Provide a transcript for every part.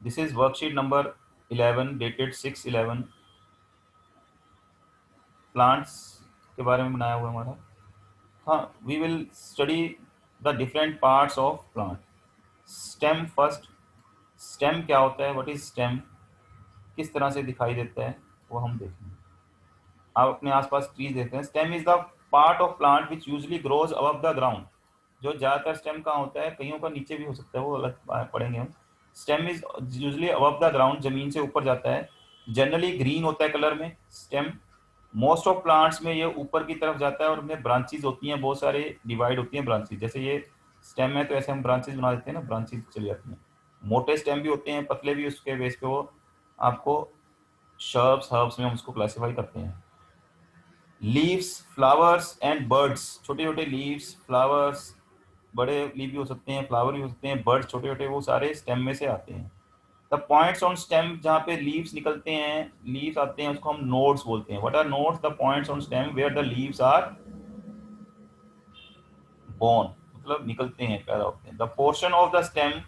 This is worksheet number 11 dated 6/11। Plants के बारे में बनाया हुआ हमारा। हाँ, we will study the different parts of plant. Stem first. Stem क्या होता है, व्हाट इज स्टेम, किस तरह से दिखाई देता है, वो हम देखेंगे। आप अपने आसपास ट्रीज देखते हैं। Stem is the part of plant which usually grows above the ground. जो ज़्यादातर स्टेम कहाँ होता है, कईयों का नीचे भी हो सकता है, वो अलग पढ़ेंगे हम। Stem is usually above the ground, जमीन से ऊपर जाता है। जनरली ग्रीन होता है कलर में स्टेम। मोस्ट ऑफ प्लांट्स में ये ऊपर की तरफ जाता है और उनमें ब्रांचेज होती हैं, बहुत सारे डिवाइड होती हैं ब्रांचेज। जैसे ये स्टेम है तो ऐसे हम ब्रांचेज बना देते हैं ना, ब्रांचेज चली जाती हैं। मोटे स्टेम भी होते हैं, पतले भी, उसके बेस पे वो आपको शर्ब्स हर्ब्स में हम उसको क्लासीफाई करते हैं। Leaves, flowers and birds. छोटे छोटे लीव्स, फ्लावर्स, बड़े लीव भी हो सकते हैं, फ्लावर भी हो सकते हैं, बर्ड्स छोटे छोटे, वो सारे स्टेम में से आते हैं। द पॉइंट्स ऑन स्टेम, जहाँ पे लीव्स निकलते हैं, लीव्स आते हैं, उसको हम नोड्स बोलते हैं। What are nodes? The points on stem where the leaves are born, मतलब निकलते हैं, पैदा होते हैं। The portion of the stem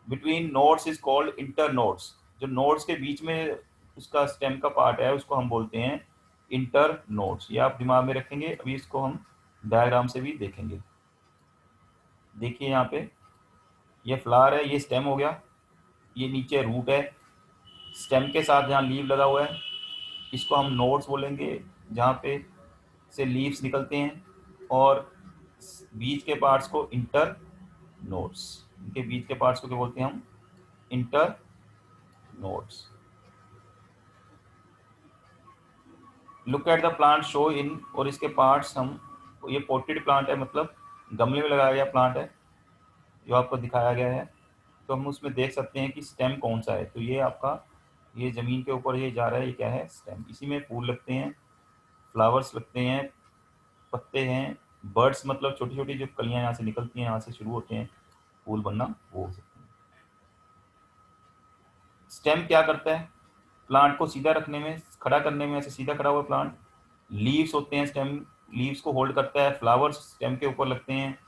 between nodes is called internodes. जो नोड्स के बीच में उसका स्टेम का पार्ट है, उसको हम बोलते हैं इंटर नोड्स। ये आप दिमाग में रखेंगे, अभी इसको हम डायग्राम से भी देखेंगे। देखिए यहाँ पे ये फ्लावर है, ये स्टेम हो गया, ये नीचे रूट है। स्टेम के साथ जहाँ लीव लगा हुआ है, इसको हम नोड्स बोलेंगे, जहाँ पे से लीव्स निकलते हैं। और बीच के पार्ट्स को इंटर नोड्स, इनके बीच के पार्ट्स को क्या बोलते हैं हम? Inter nodes. Look at the plant show in, और इसके पार्ट्स हम, ये पोटेड प्लांट है, मतलब गमले में लगाया गया प्लांट है जो आपको दिखाया गया है। तो हम उसमें देख सकते हैं कि स्टेम कौन सा है। तो ये आपका, ये ज़मीन के ऊपर ये जा रहा है, ये क्या है? स्टेम। इसी में फूल लगते हैं, फ्लावर्स लगते हैं, पत्ते हैं, बर्ड्स मतलब छोटी छोटी जो कलियां यहाँ से निकलती हैं, यहाँ से शुरू होते हैं फूल बनना, वो हो सकते हैं। स्टेम क्या करता है? प्लांट को सीधा रखने में, खड़ा करने में, ऐसे सीधा खड़ा हुआ प्लांट। लीव्स होते हैं, स्टेम लीव्स को होल्ड करता है। फ्लावर्स स्टेम के ऊपर लगते हैं।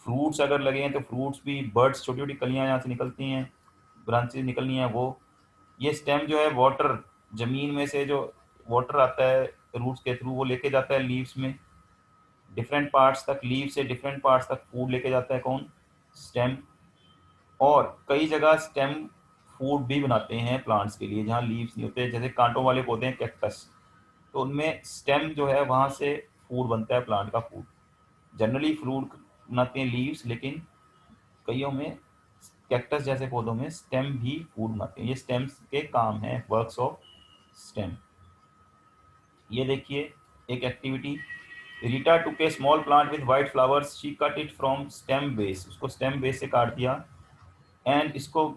फ्रूट्स अगर लगे हैं तो फ्रूट्स भी, बर्ड्स छोटी छोटी कलियां यहाँ से निकलती हैं, ब्रांचेज निकलनी है वो। ये स्टेम जो है वाटर, जमीन में से जो वाटर आता है रूट्स के थ्रू, वो लेके जाता है लीव्स में डिफरेंट पार्ट्स तक। लीव से डिफरेंट पार्ट्स तक फूड लेके जाता है कौन? स्टेम। और कई जगह स्टेम फूड भी बनाते हैं प्लांट्स के लिए, जहाँ लीव्स नहीं होते, जैसे कांटों वाले पौधे हैं कैक्टस, तो उनमें स्टेम जो है वहाँ से फूड बनता है, प्लांट का फूड। जनरली फ्रूट बनाते हैं लीव्स, लेकिन कईयों में, कैक्टस जैसे पौधों में, स्टेम भी फूड बनाते हैं। ये स्टेम्स के काम है, वर्क्स ऑफ स्टेम। ये देखिए एक activity. Rita took A small plant with white flowers, she cut it from stem base. उसको स्टेम बेस से काट दिया, एंड इसको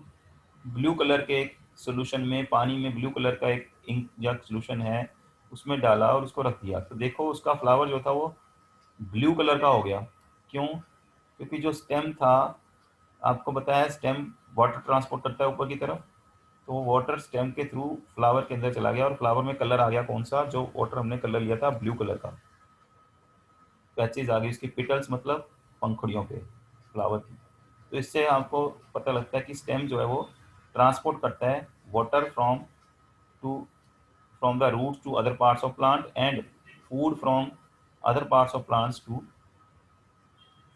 ब्लू कलर के एक सोल्यूशन में, पानी में ब्लू कलर का एक इंक या सोल्यूशन है, उसमें डाला और उसको रख दिया। तो देखो उसका फ्लावर जो था वो ब्लू कलर का हो गया। क्यों? क्योंकि जो स्टेम था, आपको बताया स्टेम वाटर ट्रांसपोर्ट करता है ऊपर की तरफ, तो वो वाटर स्टेम के थ्रू फ्लावर के अंदर चला गया, और फ्लावर में कलर आ गया कौन सा? जो वाटर हमने कलर लिया था ब्लू कलर का, पैचेज आ गई उसकी। पिटल्स मतलब पंखुड़ियों पे फ्लावर की। तो इससे आपको पता लगता है कि स्टेम जो है वो ट्रांसपोर्ट करता है water to from the root to other parts of plant, and food from other parts of plants to,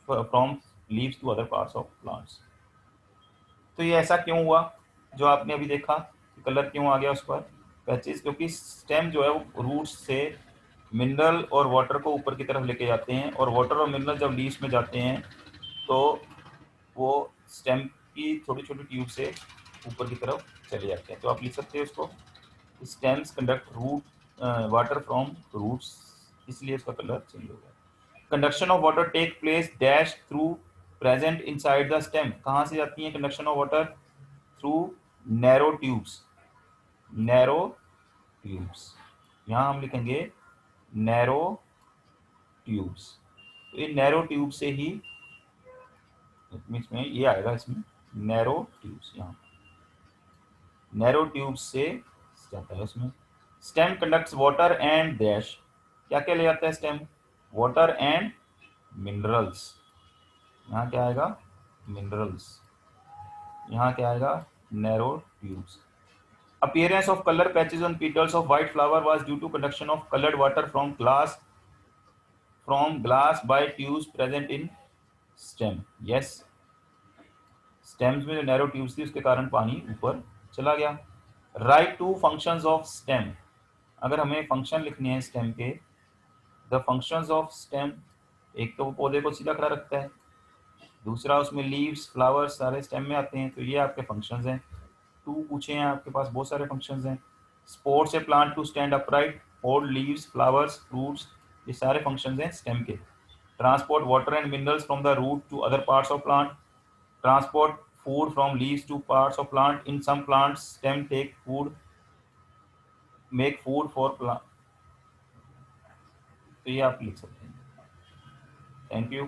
from leaves to other parts of plants. तो ये ऐसा क्यों हुआ जो आपने अभी देखा, कलर क्यों आ गया उस पर पैचेस? क्योंकि स्टेम जो है वो रूट्स से मिनरल और वाटर को ऊपर की तरफ लेके जाते हैं, और वाटर और मिनरल जब लीव्स में जाते हैं तो वो स्टेम की छोटी छोटी ट्यूब से ऊपर की तरफ चले जाते हैं। तो आप लिख सकते हैं उसको, stems conduct root water from roots, इसलिए उसका कलर चेंज हो गया। Conduction of water take place dash through present inside the stem. कहाँ से जाती है conduction of water? Through narrow tubes. Narrow tubes, यहाँ हम लिखेंगे नैरो ट्यूब्स। तो ये नैरो ट्यूब से ही, इसमें ये आएगा, इसमें नैरो ट्यूब्स, यहाँ नैरो ट्यूब्स से जाता है उसमें। Stem conducts water and dash, क्या क्या ले जाता है स्टेम? Water and minerals. यहाँ क्या आएगा? मिनरल्स। यहाँ क्या आएगा? narrow tubes. Appearance of color patches on petals of white flower was due to conduction of colored water from glass by tubes present in stem. Yes, stems में जो narrow tubes थी उसके कारण पानी ऊपर चला गया. Write two functions of stem. अगर हमें फंक्शन लिखने हैं स्टेम के, द फंक्शंस ऑफ स्टेम, एक तो वो पौधे को सीधा खड़ा रखता है, दूसरा उसमें लीव्स फ्लावर्स सारे स्टेम में आते हैं, तो ये आपके फंक्शंस हैं. टू पूछे हैं आपके पास, बहुत सारे फंक्शंस हैं. Supports a plant to stand upright, hold leaves flowers fruits, ये सारे फंक्शंस हैं स्टेम के. Transport water and minerals from the root to other parts of plant, transport food from leaves to parts of plant. In some plants, stem make food for plant. तो ये आप लिख सकते हैं. Thank you.